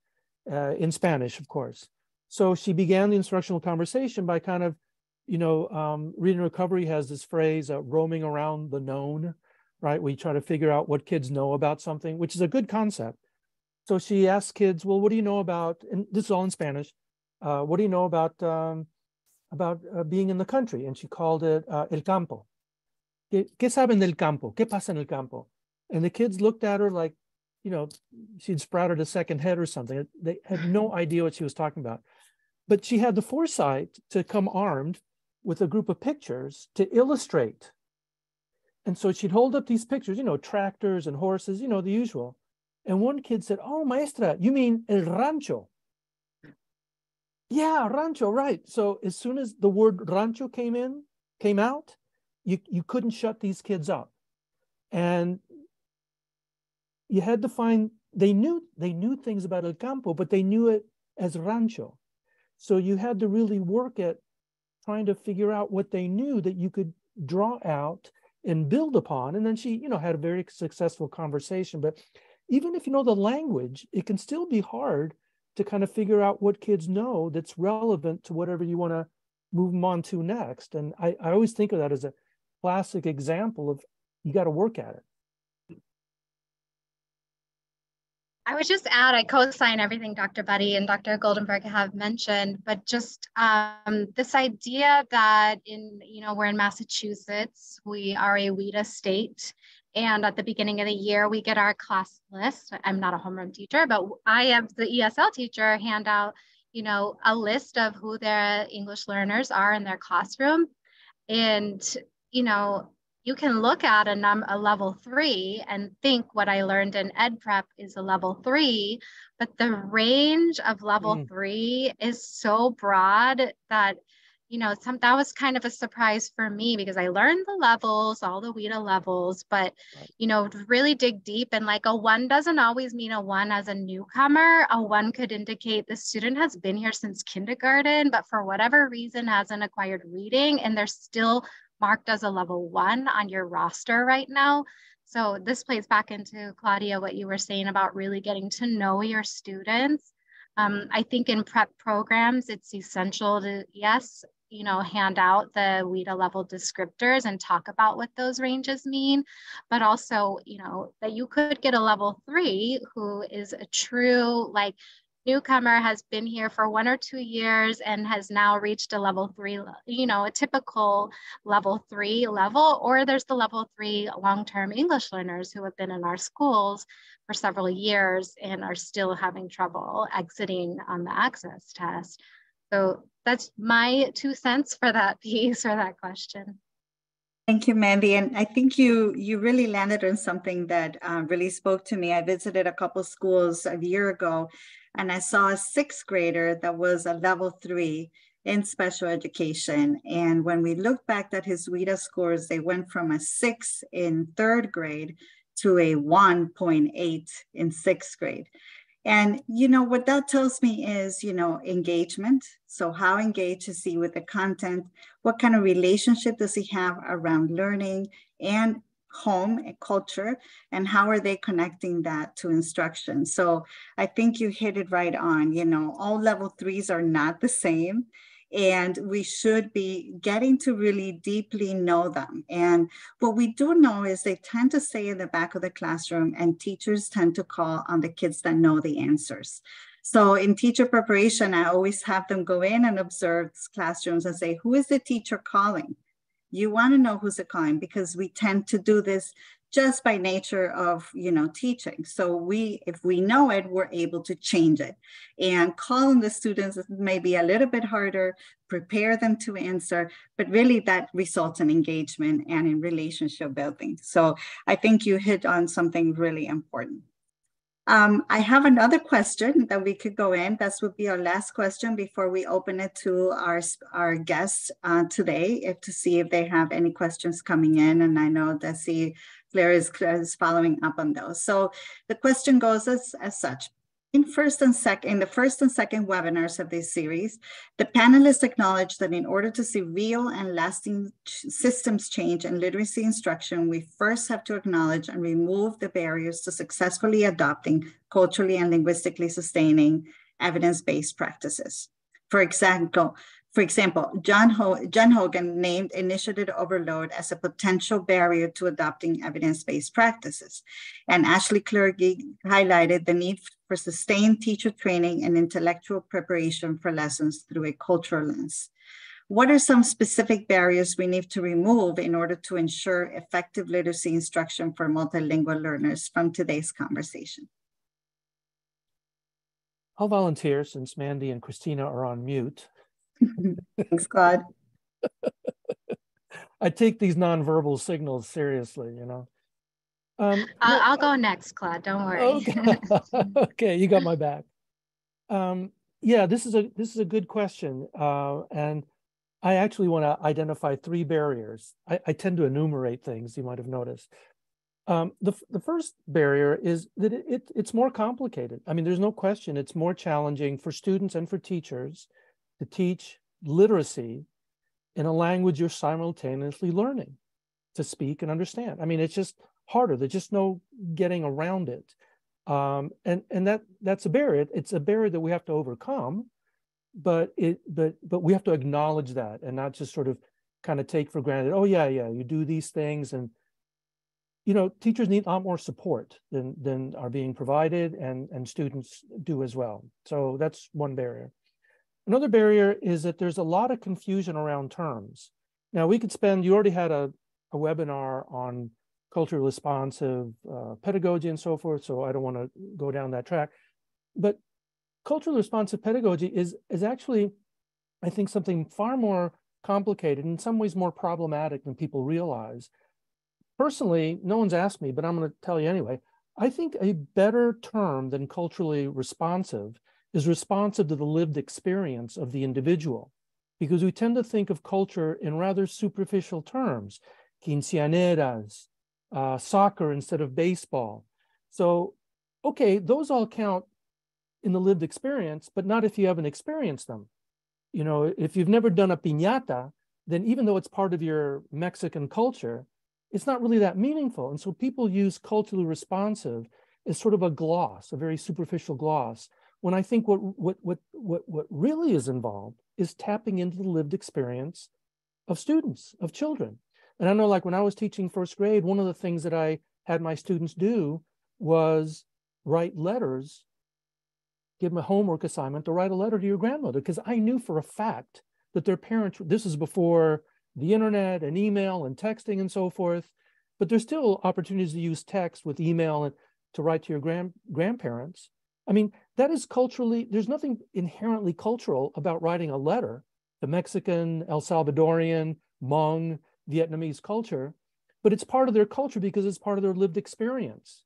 in Spanish, of course. So she began the instructional conversation by kind of, Reading Recovery has this phrase, roaming around the known, right? We try to figure out what kids know about something, which is a good concept. So she asked kids, well, what do you know about, and this is all in Spanish, what do you know about being in the country? And she called it el campo. ¿Qué saben del campo? ¿Qué pasa en el campo? And the kids looked at her like, she'd sprouted a second head or something. They had no idea what she was talking about. But she had the foresight to come armed with a group of pictures to illustrate. And so she'd hold up these pictures, tractors and horses, the usual. And one kid said, oh, maestra, you mean el rancho? Yeah, rancho, right. So as soon as the word rancho came out, you couldn't shut these kids up. And you had to find, they knew things about El Campo, but they knew it as rancho. So you had to really work at trying to figure out what they knew that you could draw out and build upon. And then she, had a very successful conversation. But even if you know the language, it can still be hard to kind of figure out what kids know that's relevant to whatever you want to move them on to next. And I always think of that as a classic example of you got to work at it. I would just add, I co-sign everything Dr. Buddy and Dr. Goldenberg have mentioned, but just this idea that we're in Massachusetts, we are a WIDA state. And at the beginning of the year, we get our class list. I'm not a homeroom teacher, but I have the ESL teacher hand out, a list of who their English learners are in their classroom. And, you can look at a level 3 and think what I learned in ed prep is a level 3, but the range of level 3 is so broad that, that was kind of a surprise for me because I learned the levels, all the WIDA levels, but, to really dig deep, and like a 1 doesn't always mean a 1 as a newcomer. A 1 could indicate the student has been here since kindergarten, but for whatever reason hasn't acquired reading, and they're still marked as a level 1 on your roster right now. So this plays back into, Claudia, what you were saying about really getting to know your students. I think in prep programs, it's essential to, hand out the WIDA level descriptors and talk about what those ranges mean, but also, that you could get a level 3 who is a true, newcomer, has been here for 1 or 2 years and has now reached a level 3, a typical level 3 level, or there's the level 3 long-term English learners who have been in our schools for several years and are still having trouble exiting on the access test. So that's my 2 cents for that piece or that question. Thank you, Mandy. And I think you really landed on something that really spoke to me. I visited a couple schools a year ago, and I saw a 6th grader that was a level 3 in special education. And when we looked back at his WIDA scores, they went from a 6 in 3rd grade to a 1.8 in 6th grade. And, what that tells me is, engagement. So how engaged is he with the content? What kind of relationship does he have around learning and home and culture? And how are they connecting that to instruction? So I think you hit it right on. All level 3s are not the same. And we should be getting to really deeply know them. And what we do know is they tend to stay in the back of the classroom, and teachers tend to call on the kids that know the answers. So in teacher preparation, I always have them go in and observe classrooms and say, who is the teacher calling? You want to know who's it calling, because we tend to do this just by nature of, teaching. So if we know it, we're able to change it. And calling the students may be a little bit harder, prepare them to answer, but really that results in engagement and in relationship building. So I think you hit on something really important. I have another question that we could go in. This would be our last question before we open it to our guests today, to see if they have any questions coming in. And I know that Claire is following up on those. So the question goes as such. In the first and second webinars of this series, the panelists acknowledged that in order to see real and lasting systems change in literacy instruction, we first have to acknowledge and remove the barriers to successfully adopting culturally and linguistically sustaining evidence-based practices. For example, John Hogan named initiative overload as a potential barrier to adopting evidence-based practices. And Ashley Clergy highlighted the need for sustained teacher training and intellectual preparation for lessons through a cultural lens. What are some specific barriers we need to remove in order to ensure effective literacy instruction for multilingual learners from today's conversation? I'll volunteer since Mandy and Christina are on mute. Thanks, Claude. I take these nonverbal signals seriously, I'll go next, Claude. Don't worry. Okay, okay, you got my back. Yeah, this is a good question, and I actually want to identify 3 barriers. I tend to enumerate things, you might have noticed. The first barrier is that it's more complicated. I mean, there's no question it's more challenging for students and for teachers to teach literacy in a language you're simultaneously learning to speak and understand. I mean, it's just harder. There's just no getting around it. And that's a barrier. It's a barrier that we have to overcome, but we have to acknowledge that and not just sort of kind of take for granted, oh yeah, you do these things. And teachers need a lot more support than are being provided, and students do as well. So that's one barrier. Another barrier is that there's a lot of confusion around terms. Now we could spend, you already had a webinar on culturally responsive pedagogy and so forth, so I don't want to go down that track. But culturally responsive pedagogy is actually, I think, something far more complicated, in some ways more problematic than people realize. Personally, no one's asked me, but I'm going to tell you anyway. I think a better term than culturally responsive is responsive to the lived experience of the individual, because we tend to think of culture in rather superficial terms, quinceañeras, soccer instead of baseball. So, okay, those all count in the lived experience, but not if you haven't experienced them. If you've never done a piñata, then even though it's part of your Mexican culture, it's not really that meaningful. And so people use culturally responsive as sort of a gloss, a very superficial gloss, when I think what really is involved is tapping into the lived experience of students, of children. And I know, like when I was teaching first grade, one of the things that I had my students do was write letters, give them a homework assignment to write a letter to your grandmother, because I knew for a fact that their parents, this is before the internet and email and texting and so forth, but there's still opportunities to use text with email and to write to your grandparents. I mean, that is culturally, there's nothing inherently cultural about writing a letter to Mexican, El Salvadorian, Hmong, Vietnamese culture, but it's part of their culture because it's part of their lived experience,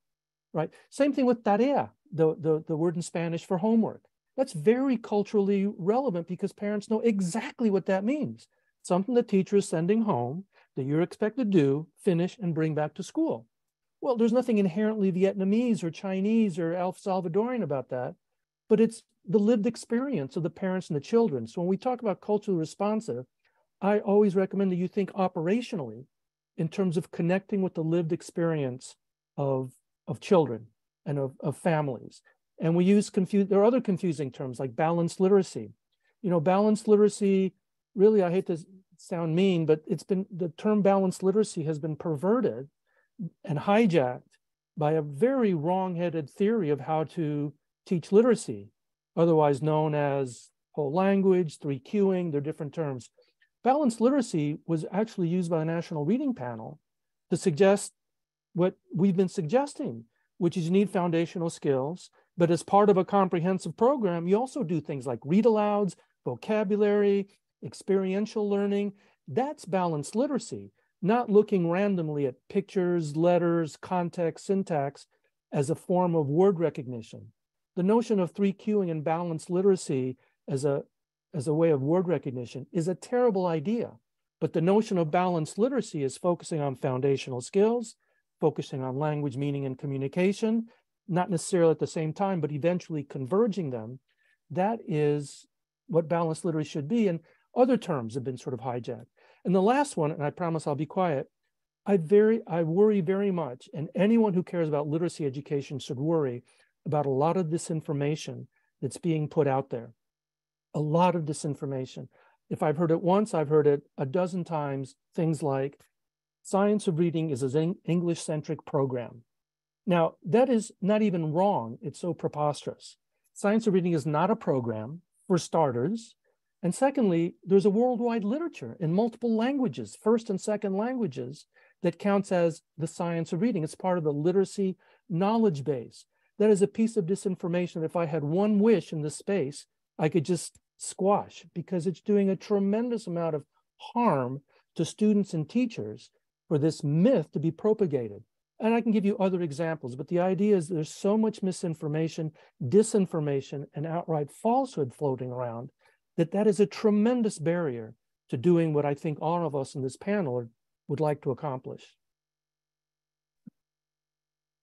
right? Same thing with tarea, the word in Spanish for homework. That's very culturally relevant because parents know exactly what that means. Something the teacher is sending home that you're expected to do, finish, and bring back to school. Well, there's nothing inherently Vietnamese or Chinese or El Salvadorian about that, but it's the lived experience of the parents and the children. So when we talk about culturally responsive, I always recommend that you think operationally in terms of connecting with the lived experience of children and of families. And we use there are other confusing terms like balanced literacy. Balanced literacy, really, I hate to sound mean, but the term balanced literacy has been perverted and hijacked by a very wrong-headed theory of how to teach literacy, otherwise known as whole language, 3Qing, they're different terms. Balanced literacy was actually used by the National Reading Panel to suggest what we've been suggesting, which is you need foundational skills, but as part of a comprehensive program, you also do things like read alouds, vocabulary, experiential learning. That's balanced literacy, not looking randomly at pictures, letters, context, syntax as a form of word recognition. The notion of 3Qing and balanced literacy as a way of word recognition is a terrible idea. But the notion of balanced literacy is focusing on foundational skills, focusing on language, meaning, and communication, not necessarily at the same time, but eventually converging them. That is what balanced literacy should be. And other terms have been sort of hijacked. And the last one, and I promise I'll be quiet, I worry very much, and anyone who cares about literacy education should worry about a lot of disinformation that's being put out there. A lot of disinformation. If I've heard it once, I've heard it a dozen times, things like science of reading is an English-centric program. Now, that is not even wrong. It's so preposterous. Science of reading is not a program, for starters. And secondly, there's a worldwide literature in multiple languages, first and second languages, that counts as the science of reading. It's part of the literacy knowledge base. That is a piece of disinformation that if I had one wish in this space, I could just squash, because it's doing a tremendous amount of harm to students and teachers for this myth to be propagated. and I can give you other examples, but the idea is there's so much misinformation, disinformation, and outright falsehood floating around that is a tremendous barrier to doing what I think all of us in this panel would like to accomplish.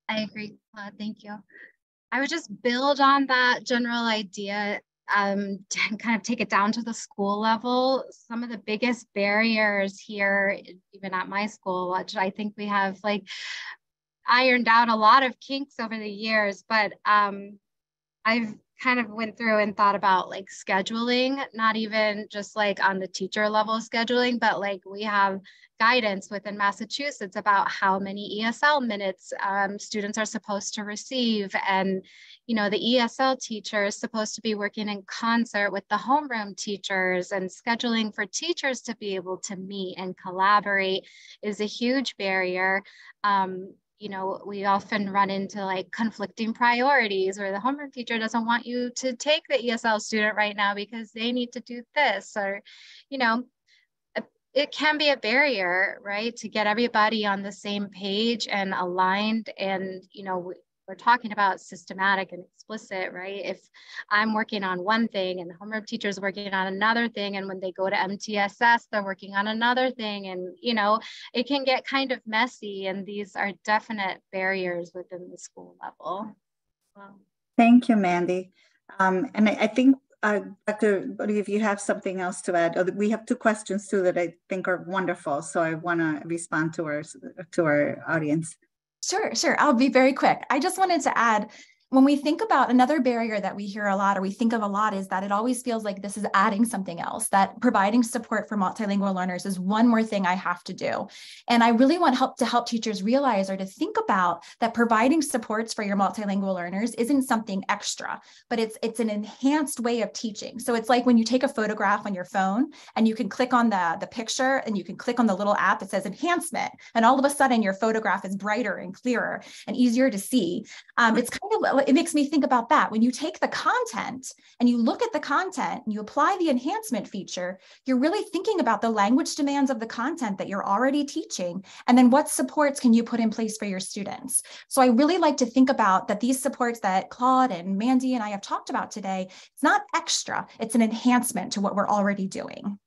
I agree, Claude, thank you. I would just build on that general idea and kind of take it down to the school level. Some of the biggest barriers here, even at my school, which I think we have like ironed out a lot of kinks over the years, but I've kind of went through and thought about like scheduling, not even just like on the teacher level scheduling, but like we have guidance within Massachusetts about how many ESL minutes students are supposed to receive. And, you know, the ESL teacher is supposed to be working in concert with the homeroom teachers, and scheduling for teachers to be able to meet and collaborate is a huge barrier. You know, we often run into like conflicting priorities, or the homeroom teacher doesn't want you to take the ESL student right now because they need to do this, or, you know, it can be a barrier, right, to get everybody on the same page and aligned. And, you know, we're talking about systematic and explicit, right? If I'm working on one thing and the homeroom teacher is working on another thing, and when they go to MTSS, they're working on another thing, and, you know, it can get kind of messy, and these are definite barriers within the school level. Thank you, Mandy. And I think, Dr. Bodhi, if you have something else to add, we have two questions too that I think are wonderful. So I want to respond to our audience. Sure. I'll be very quick. I just wanted to add, when we think about another barrier that we hear a lot, or we think of a lot, is that it always feels like this is adding something else, that providing support for multilingual learners is one more thing I have to do. And I really want to help teachers realize, or to think about, that providing supports for your multilingual learners isn't something extra, but it's an enhanced way of teaching. So it's like when you take a photograph on your phone and you can click on the picture, and you can click on the little app that says enhancement, and all of a sudden your photograph is brighter and clearer and easier to see. It's kind of, it makes me think about that. When you take the content and you look at the content and you apply the enhancement feature, you're really thinking about the language demands of the content that you're already teaching, and then what supports can you put in place for your students. So I really like to think about that these supports that Claude and Mandy and I have talked about today, it's not extra, it's an enhancement to what we're already doing.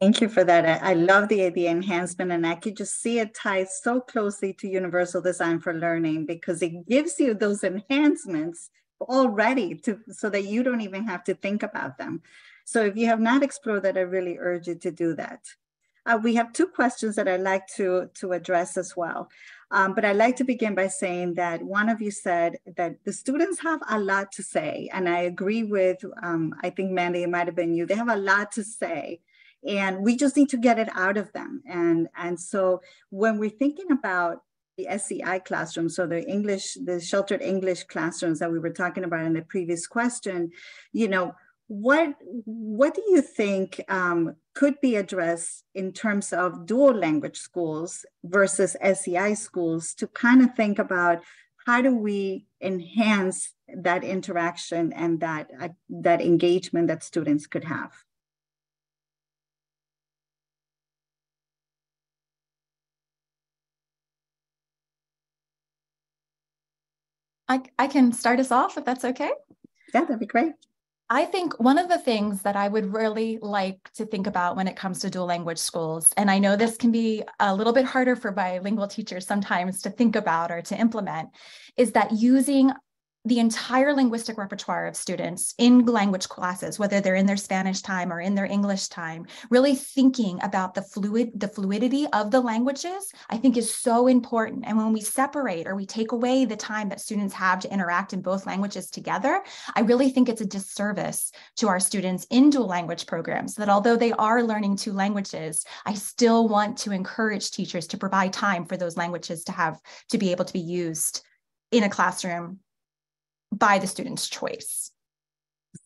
Thank you for that. I love the enhancement, and I could just see it ties so closely to universal design for learning, because it gives you those enhancements already so that you don't even have to think about them. So if you have not explored that, I really urge you to do that. We have two questions that I'd like to address as well. But I'd like to begin by saying that one of you said that the students have a lot to say, and I agree with, I think Mandy, it might have been you, they have a lot to say. And we just need to get it out of them. And so when we're thinking about the SEI classroom, so the sheltered English classrooms that we were talking about in the previous question, you know, what do you think could be addressed in terms of dual language schools versus SEI schools, to kind of think about how do we enhance that interaction and that engagement that students could have? I can start us off if that's okay. Yeah, that'd be great. I think one of the things that I would really like to think about when it comes to dual language schools, and I know this can be a little bit harder for bilingual teachers sometimes to think about or to implement, is that using the entire linguistic repertoire of students in language classes, whether they're in their Spanish time or in their English time, really thinking about the fluidity of the languages, I think is so important. And when we separate or we take away the time that students have to interact in both languages together, I really think it's a disservice to our students in dual language programs, that although they are learning two languages, I still want to encourage teachers to provide time for those languages to be able to be used in a classroom by the student's choice.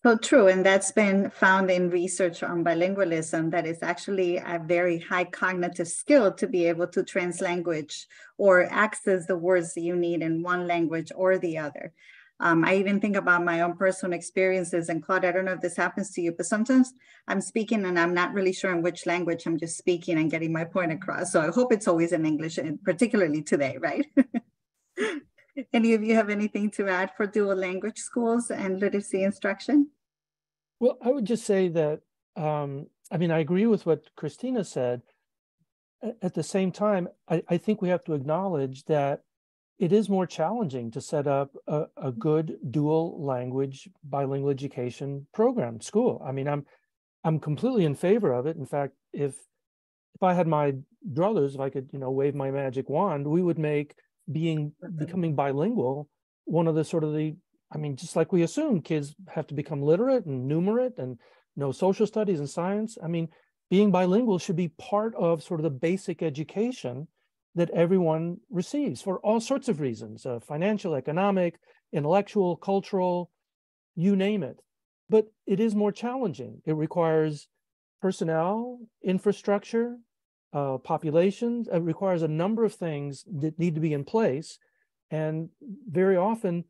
So true, and that's been found in research on bilingualism, that it's actually a very high cognitive skill to be able to translanguage or access the words that you need in one language or the other. I even think about my own personal experiences, and Claude, I don't know if this happens to you, but sometimes I'm speaking and I'm not really sure in which language I'm just speaking and getting my point across. So I hope it's always in English, and particularly today, right? Any of you have anything to add for dual language schools and literacy instruction? Well, I would just say that, I mean, I agree with what Christina said. At the same time, I think we have to acknowledge that it is more challenging to set up a good dual language bilingual education program school. I mean, I'm completely in favor of it. In fact, if I had my druthers, if I could, wave my magic wand, we would make becoming bilingual one of the just like we assume kids have to become literate and numerate and know social studies and science. I mean, being bilingual should be part of sort of the basic education that everyone receives for all sorts of reasons, financial, economic, intellectual, cultural, you name it. But it is more challenging. It requires personnel, infrastructure, populations. It requires a number of things that need to be in place. And very often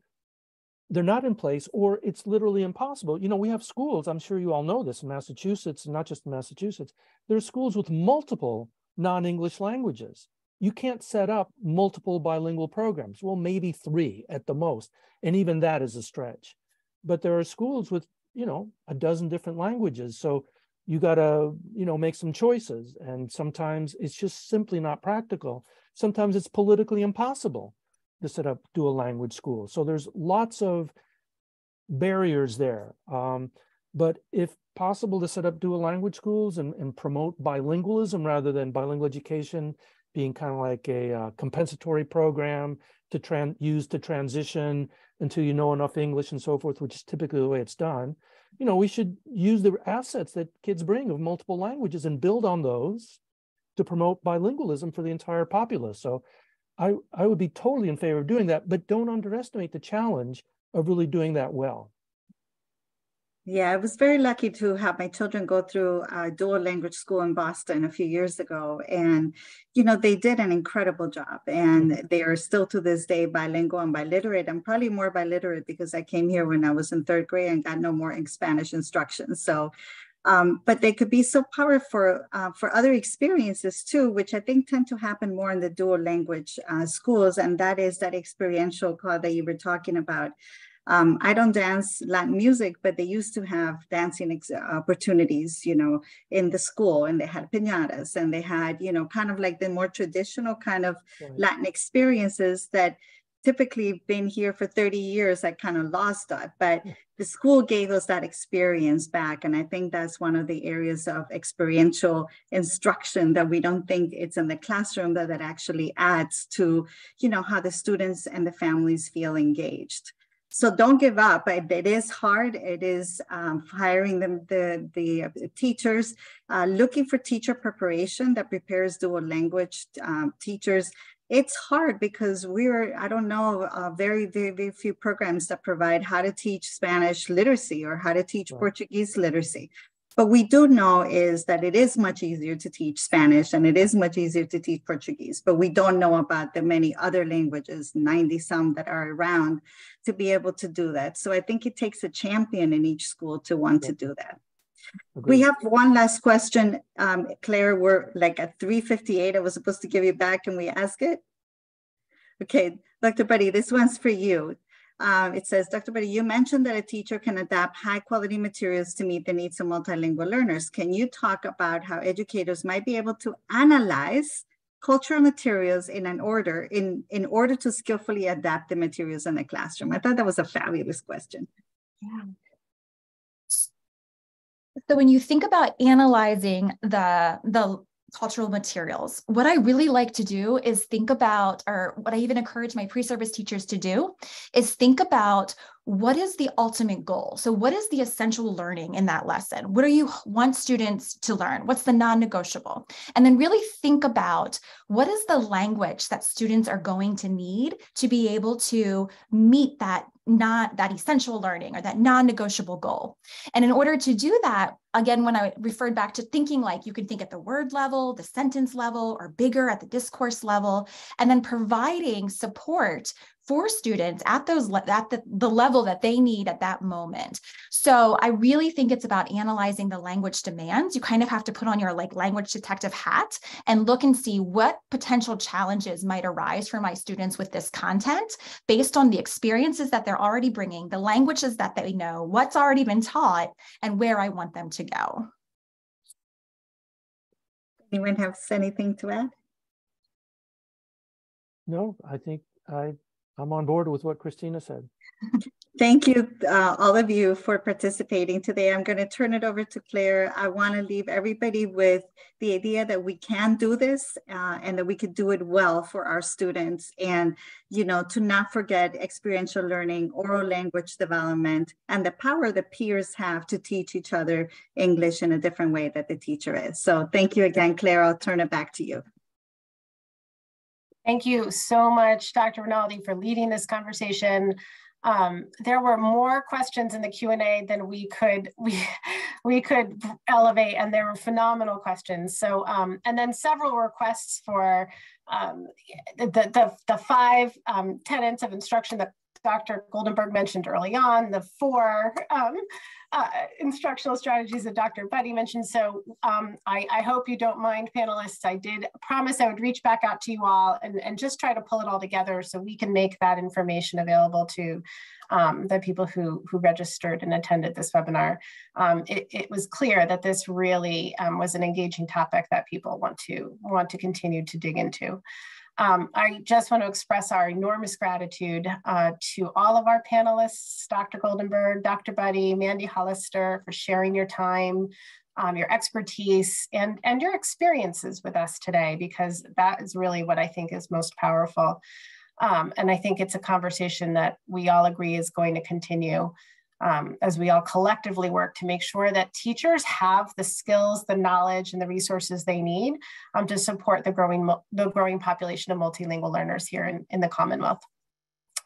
they're not in place, or it's literally impossible. We have schools, I'm sure you all know this, in Massachusetts, and not just in Massachusetts. There are schools with multiple non-English languages. You can't set up multiple bilingual programs. Well, maybe 3 at the most. And even that is a stretch. But there are schools with, a dozen different languages. So you got to, make some choices. And sometimes it's just simply not practical. Sometimes it's politically impossible to set up dual language schools. So there's lots of barriers there. But if possible to set up dual language schools and promote bilingualism rather than bilingual education being kind of like a compensatory program to use to transition until you know enough English and so forth, which is typically the way it's done. We should use the assets that kids bring of multiple languages and build on those to promote bilingualism for the entire populace. So I would be totally in favor of doing that, but don't underestimate the challenge of really doing that well. Yeah, I was very lucky to have my children go through a dual language school in Boston a few years ago. And, they did an incredible job. And they are still to this day bilingual and biliterate. I'm probably more biliterate because I came here when I was in 3rd grade and got no more Spanish instruction. So, but they could be so powerful for other experiences too, which I think tend to happen more in the dual language schools. And that is that experiential, Claude, that you were talking about. I don't dance Latin music, but they used to have dancing opportunities, in the school, and they had piñatas, and they had, kind of like the more traditional kind of Latin experiences that typically been here for 30 years. I kind of lost that, but the school gave us that experience back. And I think that's one of the areas of experiential instruction that we don't think it's in the classroom, that actually adds to, how the students and the families feel engaged. So don't give up. It is hard. It is hiring the teachers, looking for teacher preparation that prepares dual language teachers. It's hard because I don't know, very, very, very few programs that provide how to teach Spanish literacy or how to teach Portuguese literacy. But we do know is that it is much easier to teach Spanish and it is much easier to teach Portuguese, but we don't know about the many other languages, 90 some that are around, to be able to do that. So I think it takes a champion in each school to want to do that. Agreed. We have one last question. Claire, we're like at 3:58. I was supposed to give you back. Can we ask it? Okay, Dr. Buddy, this one's for you. It says, Dr. Buddy, you mentioned that a teacher can adapt high quality materials to meet the needs of multilingual learners. Can you talk about how educators might be able to analyze cultural materials in order to skillfully adapt the materials in the classroom? I thought that was a fabulous question. Yeah. So when you think about analyzing the cultural materials, what I really like to do is think about, or what I even encourage my pre-service teachers to do, is think about what is the ultimate goal? So what is the essential learning in that lesson? What do you want students to learn? What's the non-negotiable? And then really think about what is the language that students are going to need to be able to meet that essential learning or that non-negotiable goal. And in order to do that, again, when I referred back to thinking like you could think at the word level, the sentence level, or bigger at the discourse level, and then providing support for students at the level that they need at that moment. So I really think it's about analyzing the language demands. You kind of have to put on your language detective hat and look and see what potential challenges might arise for my students with this content based on the experiences that they're already bringing, the languages that they know, what's already been taught, and where I want them to go. Anyone have anything to add? No, I think I'm on board with what Christina said. Thank you, all of you, for participating today. I'm going to turn it over to Claire. I want to leave everybody with the idea that we can do this and that we could do it well for our students, and, you know, to not forget experiential learning, oral language development, and the power that peers have to teach each other English in a different way that the teacher is. So thank you again, Claire. I'll turn it back to you. Thank you so much, Dr. Rinaldi, for leading this conversation. There were more questions in the Q&A than we could elevate, and there were phenomenal questions. So, and then several requests for the 5 tenets of instruction that Dr. Goldenberg mentioned early on, the 4 instructional strategies that Dr. Buddy mentioned. So I hope you don't mind, panelists. I did promise I would reach back out to you all and just try to pull it all together so we can make that information available to the people who registered and attended this webinar. It was clear that this really was an engaging topic that people want to continue to dig into. I just want to express our enormous gratitude to all of our panelists, Dr. Goldenberg, Dr. Buddy, Mandy Hollister, for sharing your time, your expertise, and your experiences with us today, because that is really what I think is most powerful. And I think it's a conversation that we all agree is going to continue as we all collectively work to make sure that teachers have the skills, the knowledge, and the resources they need to support the growing population of multilingual learners here in the Commonwealth.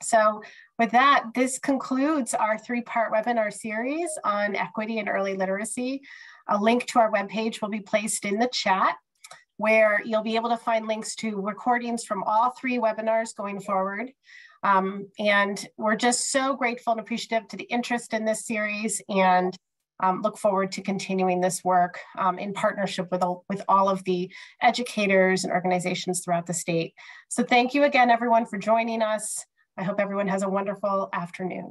So with that, this concludes our 3-part webinar series on equity and early literacy. A link to our webpage will be placed in the chat, where you'll be able to find links to recordings from all 3 webinars going forward. And we're just so grateful and appreciative to the interest in this series, and look forward to continuing this work in partnership with all of the educators and organizations throughout the state. So thank you again, everyone, for joining us. I hope everyone has a wonderful afternoon.